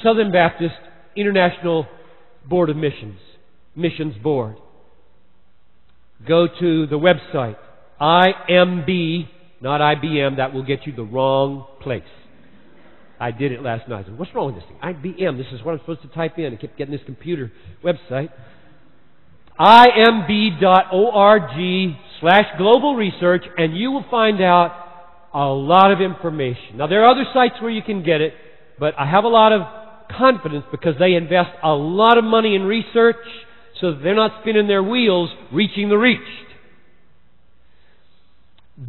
Southern Baptist International Board of Missions Board. Go to the website, IMB, not IBM, that will get you the wrong place. I did it last night. What's wrong with this thing? IBM, this is what I'm supposed to type in. I kept getting this computer website. imb.org/global research, and you will find out a lot of information. Now, there are other sites where you can get it, but I have a lot of confidence because they invest a lot of money in research so that they're not spinning their wheels reaching the reached.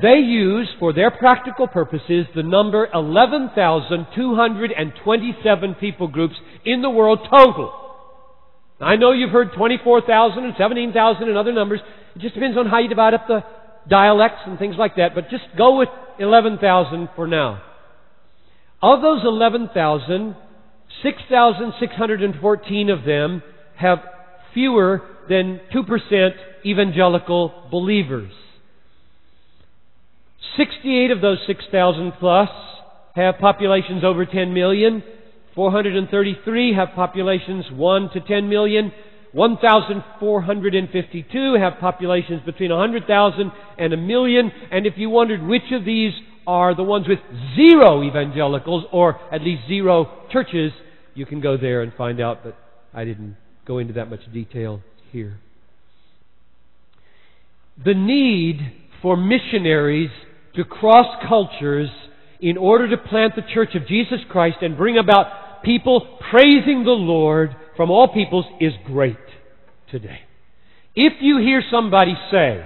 They use, for their practical purposes, the number 11,227 people groups in the world total. I know you've heard 24,000 and 17,000 and other numbers. It just depends on how you divide up the dialects and things like that. But just go with 11,000 for now. Of those 11,000, 6,614 of them have fewer than 2% evangelical believers. 68 of those 6,000 plus have populations over 10 million. 433 have populations 1 to 10 million. 1,452 have populations between 100,000 and a million. And if you wondered which of these are the ones with zero evangelicals, or at least zero churches, you can go there and find out, but I didn't go into that much detail here. The need for missionaries to cross cultures in order to plant the Church of Jesus Christ and bring about people praising the Lord from all peoples is great today. If you hear somebody say,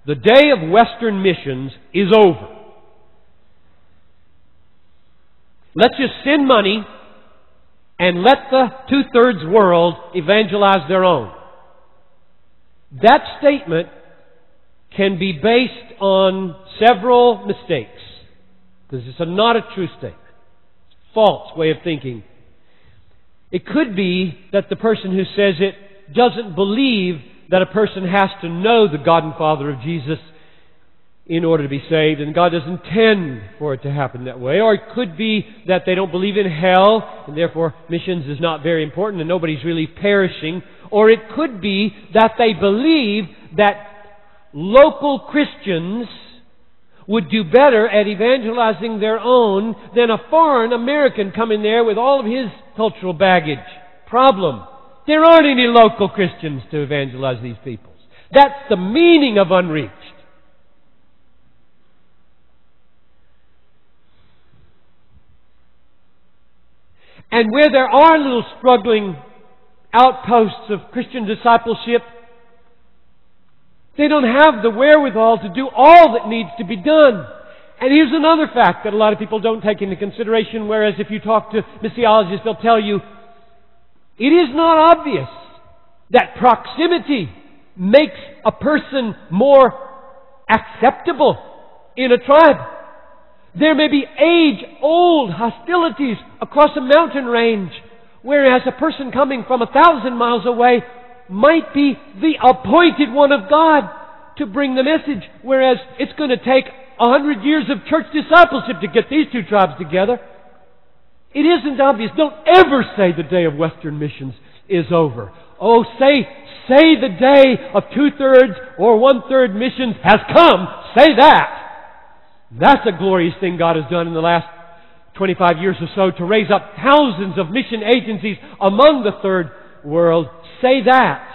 the day of Western missions is over, let's just send money and let the two-thirds world evangelize their own. That statement can be based on several mistakes, because it's not a true statement. It's a false way of thinking. It could be that the person who says it doesn't believe that a person has to know the God and Father of Jesus in order to be saved, and God doesn't intend for it to happen that way. Or it could be that they don't believe in hell, and therefore missions is not very important and nobody's really perishing. Or it could be that they believe that local Christians would do better at evangelizing their own than a foreign American coming there with all of his cultural baggage. Problem: there aren't any local Christians to evangelize these peoples. That's the meaning of unreached. And where there are little struggling outposts of Christian discipleship, they don't have the wherewithal to do all that needs to be done. And here's another fact that a lot of people don't take into consideration, whereas if you talk to missiologists, they'll tell you, it is not obvious that proximity makes a person more acceptable in a tribe. There may be age-old hostilities across a mountain range, whereas a person coming from 1,000 miles away might be the appointed one of God to bring the message, whereas it's going to take 100 years of church discipleship to get these two tribes together. It isn't obvious. Don't ever say the day of Western missions is over. Oh, say the day of 2/3 or 1/3 missions has come. Say that. That's a glorious thing God has done in the last 25 years or so, to raise up thousands of mission agencies among the third world. Say that.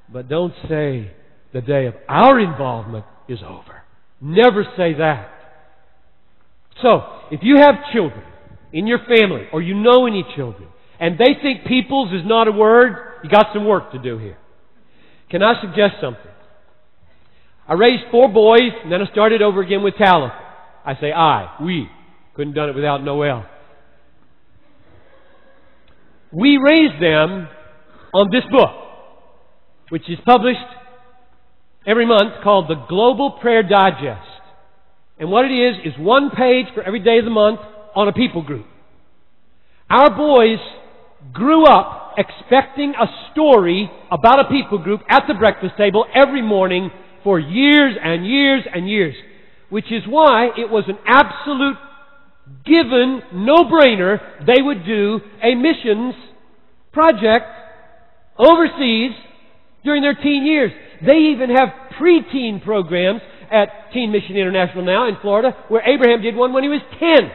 But don't say the day of our involvement is over. Never say that. So, if you have children in your family, or you know any children, and they think peoples is not a word, you got some work to do here. Can I suggest something? I raised 4 boys, and then I started over again with Talitha. I say we. Couldn't have done it without Noel. We raised them on this book, which is published every month, called the Global Prayer Digest. And what it is 1 page for every day of the month on a people group. Our boys grew up expecting a story about a people group at the breakfast table every morning for years and years and years, which is why it was an absolute given, no-brainer, they would do a missions project overseas during their teen years. They even have pre-teen programs at Teen Mission International now in Florida, where Abraham did one when he was 10.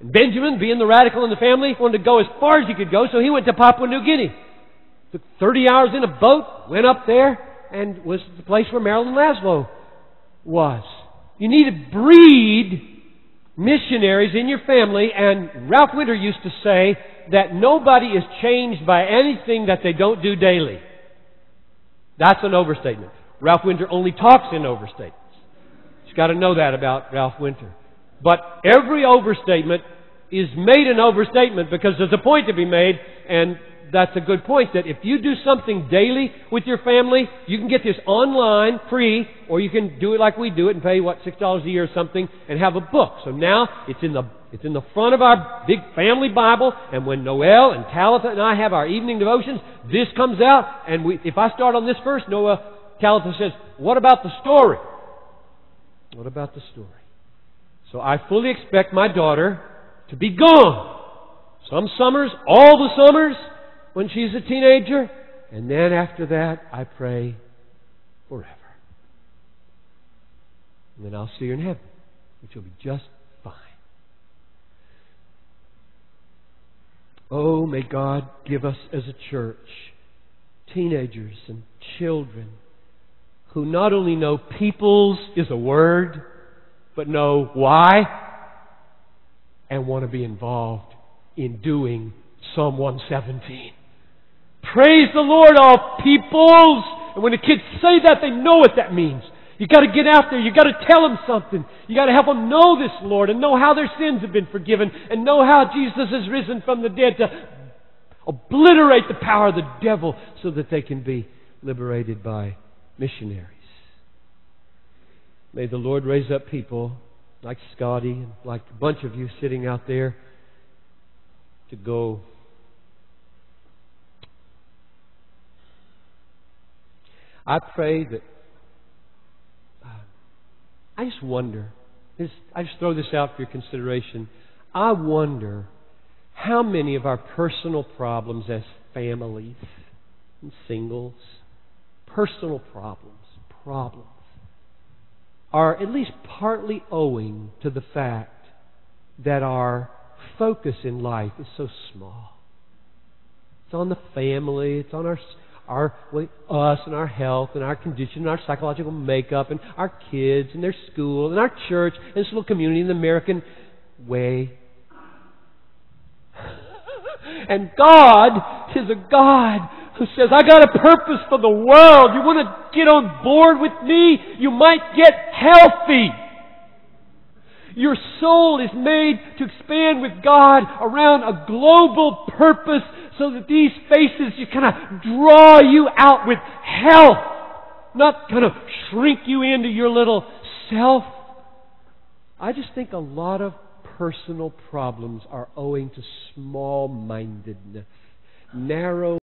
And Benjamin, being the radical in the family, wanted to go as far as he could go, so he went to Papua New Guinea. Took 30 hours in a boat, went up there, and was the place where Marilyn Laszlo was. You need to breed missionaries in your family, and Ralph Winter used to say that nobody is changed by anything that they don't do daily. That's an overstatement. Ralph Winter only talks in overstatements. You've got to know that about Ralph Winter. But every overstatement is made an overstatement because there's a point to be made, and that's a good point, that if you do something daily with your family, you can get this online free, or you can do it like we do it and pay, $6 a year or something, and have a book. So now it's in the front of our big family Bible, and when Noel and Talitha and I have our evening devotions, this comes out, and if I start on this verse, Talitha says, what about the story? What about the story? So I fully expect my daughter to be gone. Some summers, all the summers, when she's a teenager, and then after that, I pray forever. And then I'll see her in heaven, which will be just fine. Oh, may God give us as a church teenagers and children who not only know peoples is a word, but know why and want to be involved in doing Psalm 117. Praise the Lord, all peoples! And when the kids say that, they know what that means. You got to get out there. You got to tell them something. You got to help them know this Lord and know how their sins have been forgiven and know how Jesus has risen from the dead to obliterate the power of the devil so that they can be liberated by missionaries. May the Lord raise up people like Scotty and like a bunch of you sitting out there to go. I pray that I just wonder, I just throw this out for your consideration. I wonder how many of our personal problems as families and singles, personal problems, are at least partly owing to the fact that our focus in life is so small. It's on the family, it's on us and our health and our condition and our psychological makeup and our kids and their school and our church and this little community in the American way. And God is a God who says, I got a purpose for the world. You want to get on board with me? You might get healthy. Your soul is made to expand with God around a global purpose so that these faces you kind of draw you out with health, not kind of shrink you into your little self. I just think a lot of personal problems are owing to small-mindedness, narrow